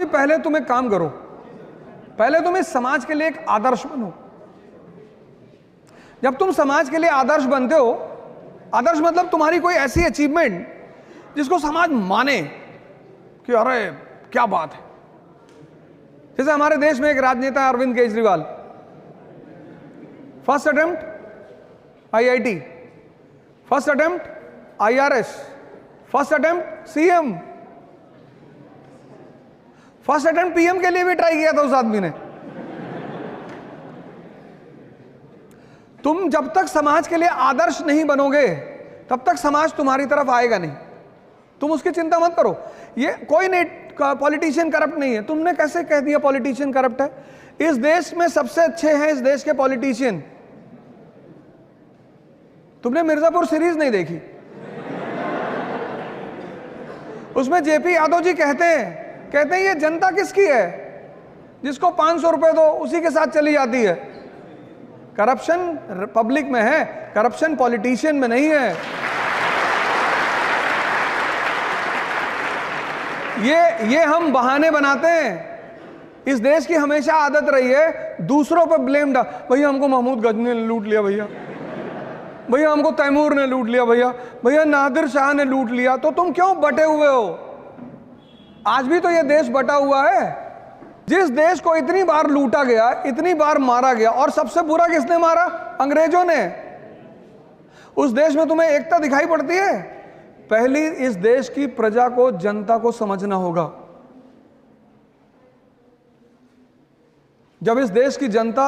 पहले तुम एक काम करो, पहले तुम इस समाज के लिए एक आदर्श बनो। जब तुम समाज के लिए आदर्श बनते हो, आदर्श मतलब तुम्हारी कोई ऐसी अचीवमेंट जिसको समाज माने कि अरे क्या बात है। जैसे हमारे देश में एक राजनेता है Arvind Kejriwal, first attempt IIT, first attempt IRS, first attempt CM, first attempt PM के लिए भी ट्राई किया था उस आदमी ने। तुम जब तक समाज के लिए आदर्श नहीं बनोगे तब तक समाज तुम्हारी तरफ आएगा नहीं। तुम उसकी चिंता मत करो। ये कोई नहीं, पॉलिटिशियन करप्ट नहीं है। तुमने कैसे कह दिया पॉलिटिशियन करप्ट है? इस देश में सबसे अच्छे हैं इस देश के पॉलिटिशियन। तुमने मिर्जापुर सीरीज नहीं देखी? उसमें जेपी यादव जी कहते हैं ये जनता किसकी है? जिसको 500 रुपए दो उसी के साथ चली जाती है। करप्शन पब्लिक में है, करप्शन पॉलिटिशियन में नहीं है। ये हम बहाने बनाते हैं। इस देश की हमेशा आदत रही है दूसरों पर ब्लेम डाल। भैया हमको महमूद गजनी ने लूट लिया, भैया हमको तैमूर ने लूट लिया, भैया नादिर शाह ने लूट लिया। तो तुम क्यों बटे हुए हो? आज भी तो ये देश बटा हुआ है। जिस देश को इतनी बार लूटा गया, इतनी बार मारा गया, और सबसे बुरा किसने मारा? अंग्रेजों ने। उस देश में तुम्हें एकता दिखाई पड़ती है? पहली इस देश की प्रजा को, जनता को समझना होगा। जब इस देश की जनता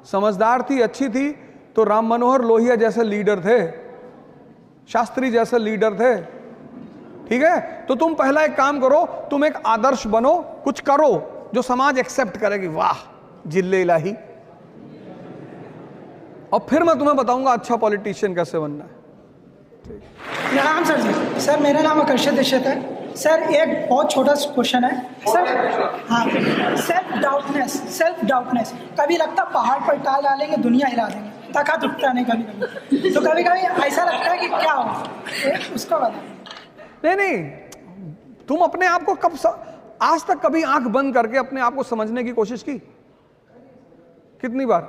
समझदार थी, अच्छी थी, तो राम मनोहर लोहिया जैसे लीडर थे, शास्त्री जैसे लीडर थे। ठीक है, तो तुम पहला एक काम करो, तुम एक आदर्श बनो, कुछ करो जो समाज एक्सेप्ट करेगी। वाह जिल्ले इलाही। और फिर मैं तुम्हें बताऊंगा अच्छा पॉलिटिशियन कैसे बनना है। प्रणाम सर जी। सर मेरा नाम आकर्षित दीक्षित है। सर एक बहुत छोटा क्वेश्चन है सर। हाँ, सेल्फ डाउटनेस कभी लगता पहाड़ पर टाल डालेंगे दुनिया हिला देंगे, ताकत उठता नहीं कभी। तो कभी ऐसा लगता है कि क्या हो, उसको बताइए। नहीं, तुम अपने आप को आज तक कभी आंख बंद करके अपने आप को समझने की कोशिश की? कितनी बार?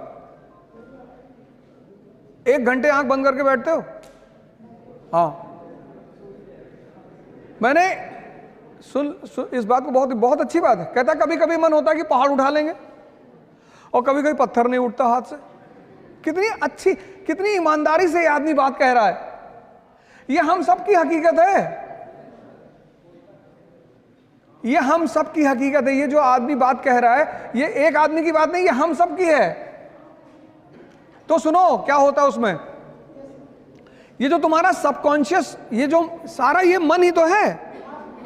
1 घंटे आंख बंद करके बैठते हो? हाँ, मैंने सुन इस बात को, बहुत अच्छी बात है। कहता कभी कभी मन होता है कि पहाड़ उठा लेंगे, और कभी कभी पत्थर नहीं उठता हाथ से। कितनी अच्छी, कितनी ईमानदारी से ये आदमी बात कह रहा है। ये हम सब की हकीकत है, ये हम सब की हकीकत है। ये जो आदमी बात कह रहा है, ये एक आदमी की बात नहीं, ये हम सब की है। तो सुनो क्या होता है उसमें। ये जो तुम्हारा सबकॉन्शियस, ये जो सारा ये मन ही तो है।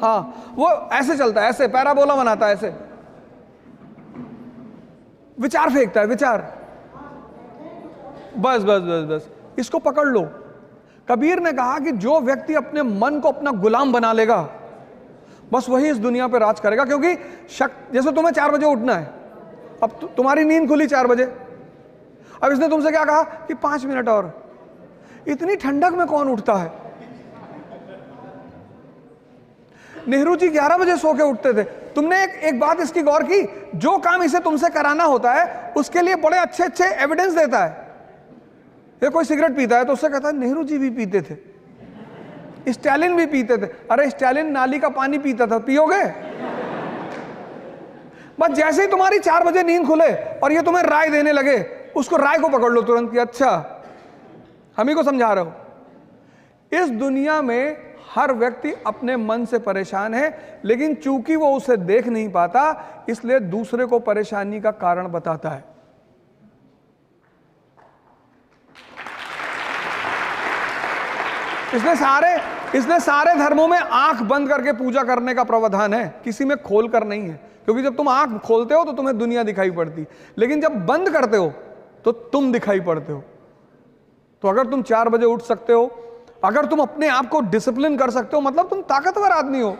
हाँ, वो ऐसे चलता है, ऐसे पैराबोला बनाता है, ऐसे विचार फेंकता है, विचार। बस बस बस बस इसको पकड़ लो। कबीर ने कहा कि जो व्यक्ति अपने मन को अपना गुलाम बना लेगा, बस वही इस दुनिया पे राज करेगा। क्योंकि जैसे तुम्हें 4 बजे उठना है, अब तुम्हारी नींद खुली 4 बजे, अब इसने तुमसे क्या कहा कि 5 मिनट और। इतनी ठंडक में कौन उठता है? नेहरू जी 11 बजे सो के उठते थे। तुमने एक बात इसकी गौर की, जो काम इसे तुमसे कराना होता है उसके लिए बड़े अच्छे अच्छे एविडेंस देता है। ये कोई सिगरेट पीता है तो उससे कहता है नेहरू जी भी पीते थे, स्टालिन भी पीते थे। अरे स्टालिन नाली का पानी पीता था, पियोगे? बस जैसे ही तुम्हारी 4 बजे नींद खुले और ये तुम्हें राय देने लगे, उसको राय को पकड़ लो तुरंत कि अच्छा हम ही को समझा रहे हो। इस दुनिया में हर व्यक्ति अपने मन से परेशान है, लेकिन चूंकि वो उसे देख नहीं पाता, इसलिए दूसरे को परेशानी का कारण बताता है। इसलिए सारे धर्मों में आंख बंद करके पूजा करने का प्रावधान है, किसी में खोल कर नहीं है। क्योंकि जब तुम आंख खोलते हो तो तुम्हें दुनिया दिखाई पड़ती, लेकिन जब बंद करते हो तो तुम दिखाई पड़ते हो। तो अगर तुम 4 बजे उठ सकते हो, अगर तुम अपने आप को डिसिप्लिन कर सकते हो, मतलब तुम ताकतवर आदमी हो।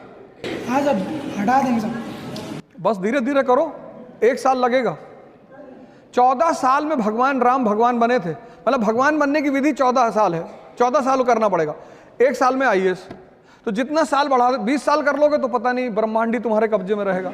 हाँ सर, हटा देंगे सर। बस धीरे धीरे करो, 1 साल लगेगा। 14 साल में भगवान राम भगवान बने थे, मतलब भगवान बनने की विधि 14 साल है। 14 साल करना पड़ेगा। 1 साल में आईएएस। तो जितना साल बढ़ा, 20 साल कर लोगे तो पता नहीं ब्रह्मांड ही तुम्हारे कब्जे में रहेगा।